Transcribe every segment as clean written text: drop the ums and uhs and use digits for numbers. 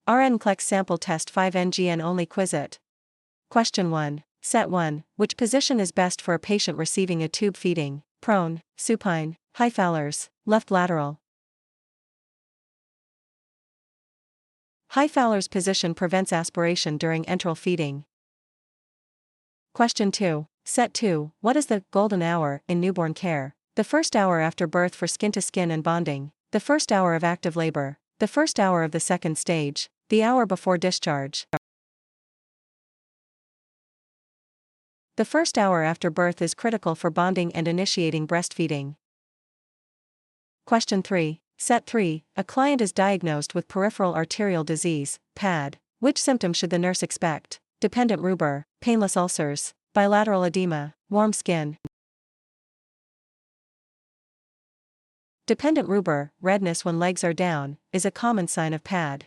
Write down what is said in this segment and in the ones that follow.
RN NCLEX Sample Test 5 NGN-Only Quizlet. Question 1. Set 1. Which position is best for a patient receiving a tube feeding? Prone, supine, high Fowler's, left lateral. High Fowler's position prevents aspiration during enteral feeding. Question 2. Set 2. What is the golden hour in newborn care? The first hour after birth for skin-to-skin and bonding, the first hour of active labor, the first hour of the second stage, the hour before discharge. The first hour after birth is critical for bonding and initiating breastfeeding. Question 3. Set 3. A client is diagnosed with peripheral arterial disease, PAD. Which symptom should the nurse expect? Dependent rubor, painless ulcers, bilateral edema, warm skin. Dependent rubor, redness when legs are down, is a common sign of PAD.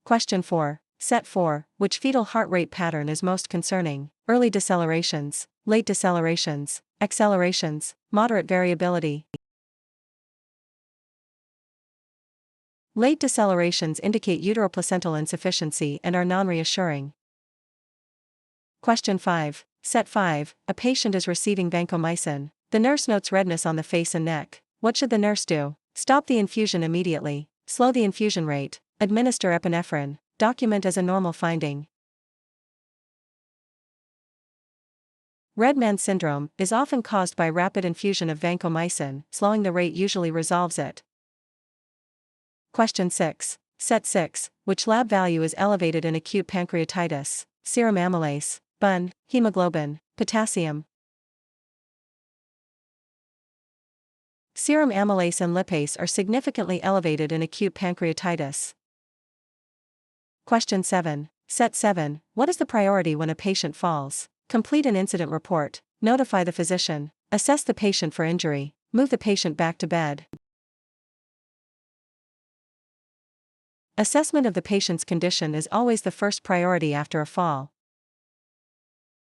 Question 4. Set 4. Which fetal heart rate pattern is most concerning? Early decelerations, late decelerations, accelerations, moderate variability. Late decelerations indicate uteroplacental insufficiency and are non-reassuring. Question 5. Set 5. A patient is receiving vancomycin. The nurse notes redness on the face and neck. What should the nurse do? Stop the infusion immediately, slow the infusion rate, administer epinephrine, document as a normal finding. Red man syndrome is often caused by rapid infusion of vancomycin. Slowing the rate usually resolves it. Question 6. Set 6. Which lab value is elevated in acute pancreatitis? Serum amylase, BUN, hemoglobin, potassium. Serum amylase and lipase are significantly elevated in acute pancreatitis. Question 7. Set 7. What is the priority when a patient falls? Complete an incident report, notify the physician, assess the patient for injury, move the patient back to bed. Assessment of the patient's condition is always the first priority after a fall.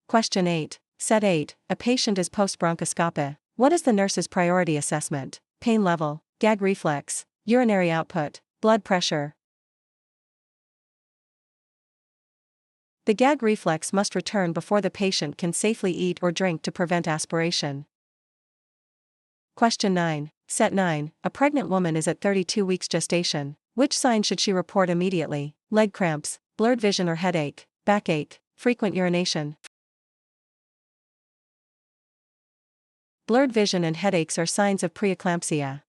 Question 8. Set 8. A patient is post-bronchoscopy. What is the nurse's priority assessment? Pain level, gag reflex, urinary output, blood pressure. The gag reflex must return before the patient can safely eat or drink to prevent aspiration. Question 9. Set 9. A pregnant woman is at 32 weeks gestation. Which sign should she report immediately? Leg cramps, blurred vision or headache, backache, frequent urination. Blurred vision and headaches are signs of preeclampsia.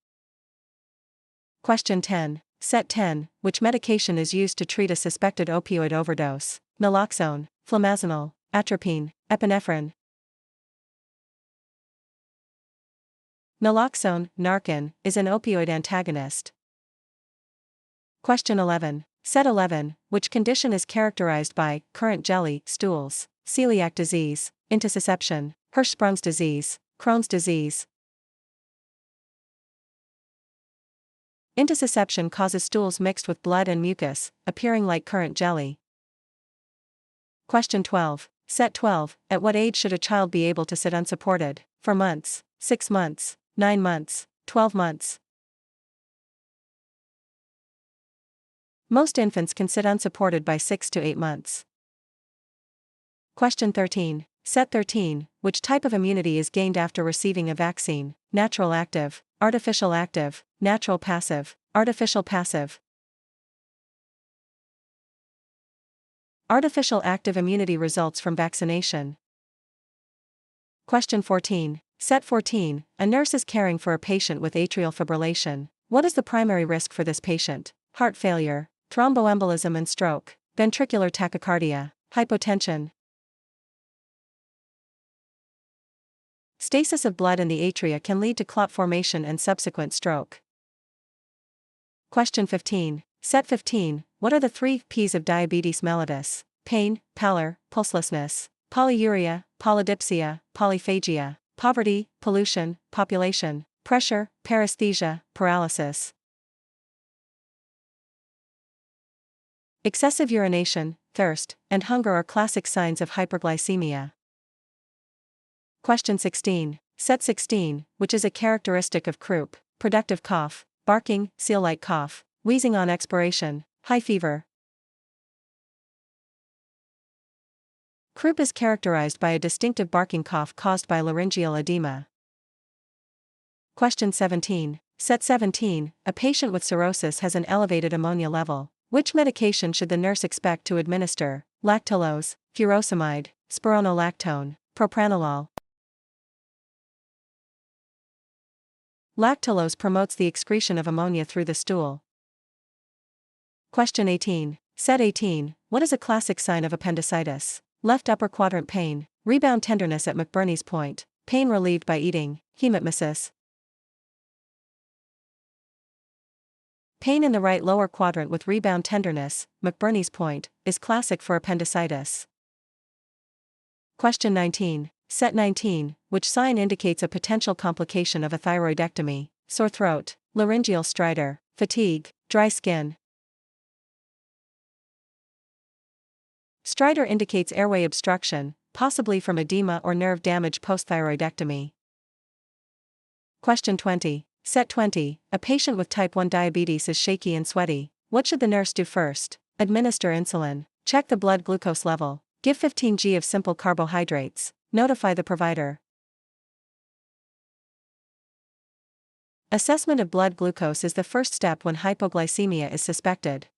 Question 10. Set 10. Which medication is used to treat a suspected opioid overdose? Naloxone, flumazenol, atropine, epinephrine. Naloxone, Narcan, is an opioid antagonist. Question 11. Set 11. Which condition is characterized by current jelly, stools, celiac disease, intussusception, Hirschsprung's disease, Crohn's disease? Intussusception causes stools mixed with blood and mucus, appearing like currant jelly. Question 12. Set 12. At what age should a child be able to sit unsupported? 4 months, 6 months, 9 months, 12 months. Most infants can sit unsupported by 6 to 8 months. Question 13. Set 13. Which type of immunity is gained after receiving a vaccine? Natural active, artificial active, natural passive, artificial passive. Artificial active immunity results from vaccination. Question 14. Set 14. A nurse is caring for a patient with atrial fibrillation. What is the primary risk for this patient? Heart failure, thromboembolism and stroke, ventricular tachycardia, hypotension. Stasis of blood in the atria can lead to clot formation and subsequent stroke. Question 15. Set 15. What are the 3 P's of diabetes mellitus? Pain, pallor, pulselessness, polyuria, polydipsia, polyphagia, poverty, pollution, population, pressure, paresthesia, paralysis. Excessive urination, thirst, and hunger are classic signs of hyperglycemia. Question 16. Set 16. Which is a characteristic of croup? Productive cough, barking, seal-like cough, wheezing on expiration, High fever. Croup is characterized by a distinctive barking cough caused by laryngeal edema. Question 17. Set 17. A patient with cirrhosis has an elevated ammonia level. Which medication should the nurse expect to administer? Lactulose, furosemide, spironolactone, propranolol. Lactulose promotes the excretion of ammonia through the stool. Question 18. Set 18. What is a classic sign of appendicitis? Left upper quadrant pain, rebound tenderness at McBurney's point, pain relieved by eating, hematmesis. Pain in the right lower quadrant with rebound tenderness, McBurney's point, is classic for appendicitis. Question 19. Set 19. Which sign indicates a potential complication of a thyroidectomy? Sore throat, laryngeal stridor, fatigue, dry skin. Stridor indicates airway obstruction, possibly from edema or nerve damage post-thyroidectomy. Question 20. Set 20. A patient with type 1 diabetes is shaky and sweaty. What should the nurse do first? Administer insulin, check the blood glucose level, give 15 g of simple carbohydrates, notify the provider. Assessment of blood glucose is the first step when hypoglycemia is suspected.